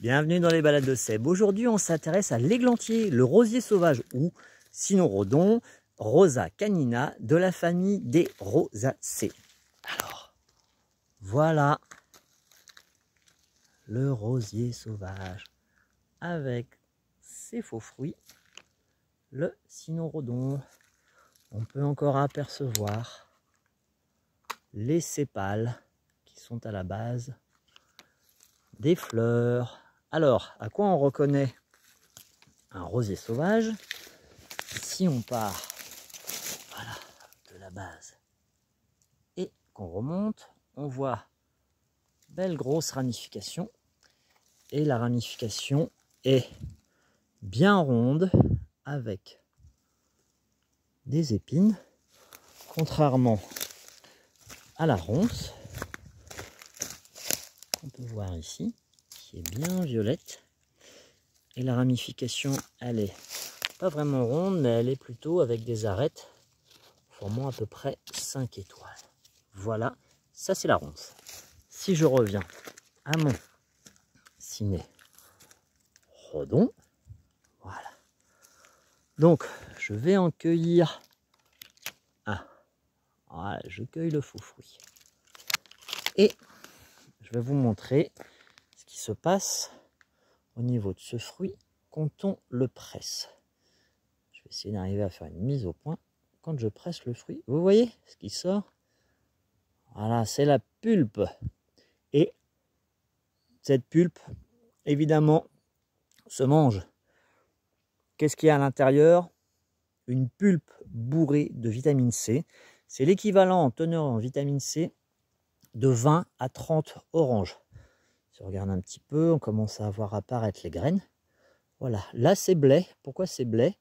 Bienvenue dans les balades de Seb. Aujourd'hui, on s'intéresse à l'églantier, le rosier sauvage ou Cynorrhodon Rosa canina de la famille des rosacées. Alors, voilà le rosier sauvage avec ses faux fruits, le Cynorrhodon. On peut encore apercevoir les sépales qui sont à la base des fleurs. Alors, à quoi on reconnaît un rosier sauvage? Si on part voilà, de la base et qu'on remonte, on voit belle grosse ramification. Et la ramification est bien ronde avec des épines, contrairement à la ronce qu'on peut voir ici, qui est bien violette. Et la ramification, elle est pas vraiment ronde, mais elle est plutôt avec des arêtes formant à peu près 5 étoiles. Voilà, ça c'est la ronce. Si je reviens à mon Cynorrhodon, voilà. Donc, je vais en cueillir un. Voilà, je cueille le faux fruit. Et je vais vous montrer ce qui se passe au niveau de ce fruit quand on le presse. Je vais essayer d'arriver à faire une mise au point. Quand je presse le fruit, vous voyez ce qui sort? Voilà, c'est la pulpe. Et cette pulpe, évidemment, se mange. Qu'est-ce qu'il y a à l'intérieur? Une pulpe bourrée de vitamine C. C'est l'équivalent en teneur en vitamine C de 20 à 30 oranges. Si on regarde un petit peu, on commence à voir apparaître les graines. Voilà, là c'est blé. Pourquoi c'est blé?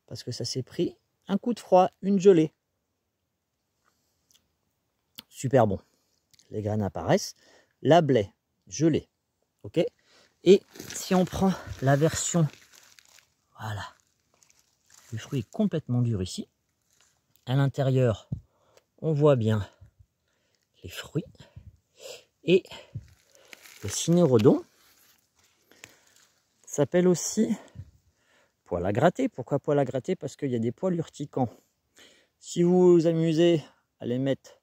Parce que ça s'est pris un coup de froid, une gelée. Super bon. Les graines apparaissent. La blé, gelée. Ok. Et si on prend la version, voilà, le fruit est complètement dur ici. À l'intérieur, on voit bien les fruits. Et le Cynorrhodon s'appelle aussi poil à gratter. Pourquoi poil à gratter? Parce qu'il y a des poils urticants. Si vous vous amusez à les mettre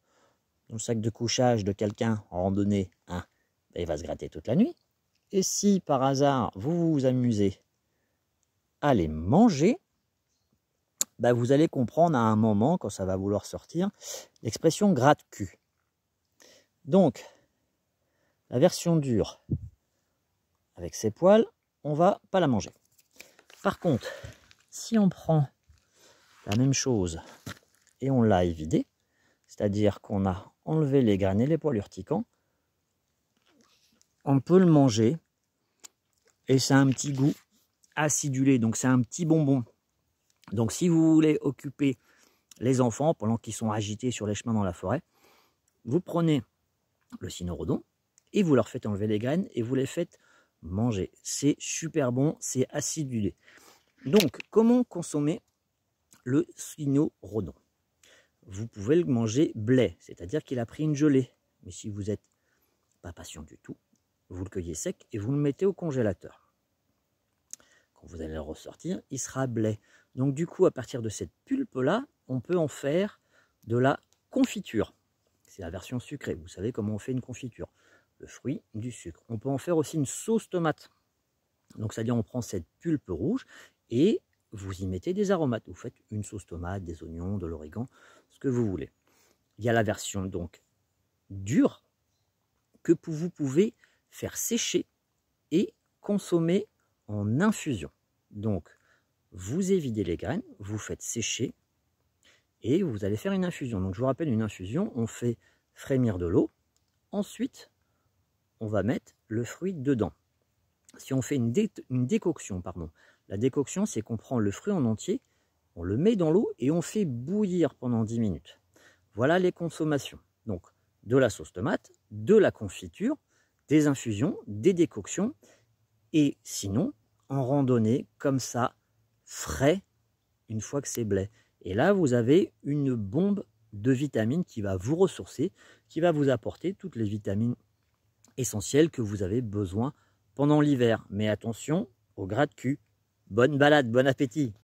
dans le sac de couchage de quelqu'un en randonnée, hein, ben il va se gratter toute la nuit. Et si par hasard vous vous amusez à les manger, ben vous allez comprendre à un moment, quand ça va vouloir sortir, l'expression gratte-cul. Donc, la version dure, avec ses poils, on va pas la manger. Par contre, si on prend la même chose et on l'a évidé, c'est-à-dire qu'on a enlevé les graines et les poils urticants, on peut le manger et c'est un petit goût acidulé, donc c'est un petit bonbon. Donc si vous voulez occuper les enfants pendant qu'ils sont agités sur les chemins dans la forêt, vous prenez le Cynorrhodon et vous leur faites enlever les graines et vous les faites manger. C'est super bon, c'est acidulé. Donc comment consommer le Cynorrhodon? Vous pouvez le manger blé, c'est-à-dire qu'il a pris une gelée. Mais si vous n'êtes pas patient du tout, vous le cueillez sec et vous le mettez au congélateur. Quand vous allez le ressortir, il sera blé. Donc du coup, à partir de cette pulpe-là, on peut en faire de la confiture. C'est la version sucrée. Vous savez comment on fait une confiture. Le fruit, du sucre. On peut en faire aussi une sauce tomate. Donc c'est-à-dire on prend cette pulpe rouge et vous y mettez des aromates. Vous faites une sauce tomate, des oignons, de l'origan, ce que vous voulez. Il y a la version donc dure que vous pouvez faire sécher et consommer en infusion. Donc vous évidez les graines, vous faites sécher et vous allez faire une infusion. Donc je vous rappelle, une infusion, on fait frémir de l'eau. Ensuite, on va mettre le fruit dedans. Si on fait une décoction, pardon, la décoction, c'est qu'on prend le fruit en entier, on le met dans l'eau et on fait bouillir pendant 10 minutes. Voilà les consommations. Donc, de la sauce tomate, de la confiture, des infusions, des décoctions. Et sinon, en randonnée, comme ça, frais, une fois que c'est blé. Et là, vous avez une bombe de vitamines qui va vous ressourcer, qui va vous apporter toutes les vitamines essentielles que vous avez besoin pendant l'hiver. Mais attention au gras de cul. Bonne balade, bon appétit!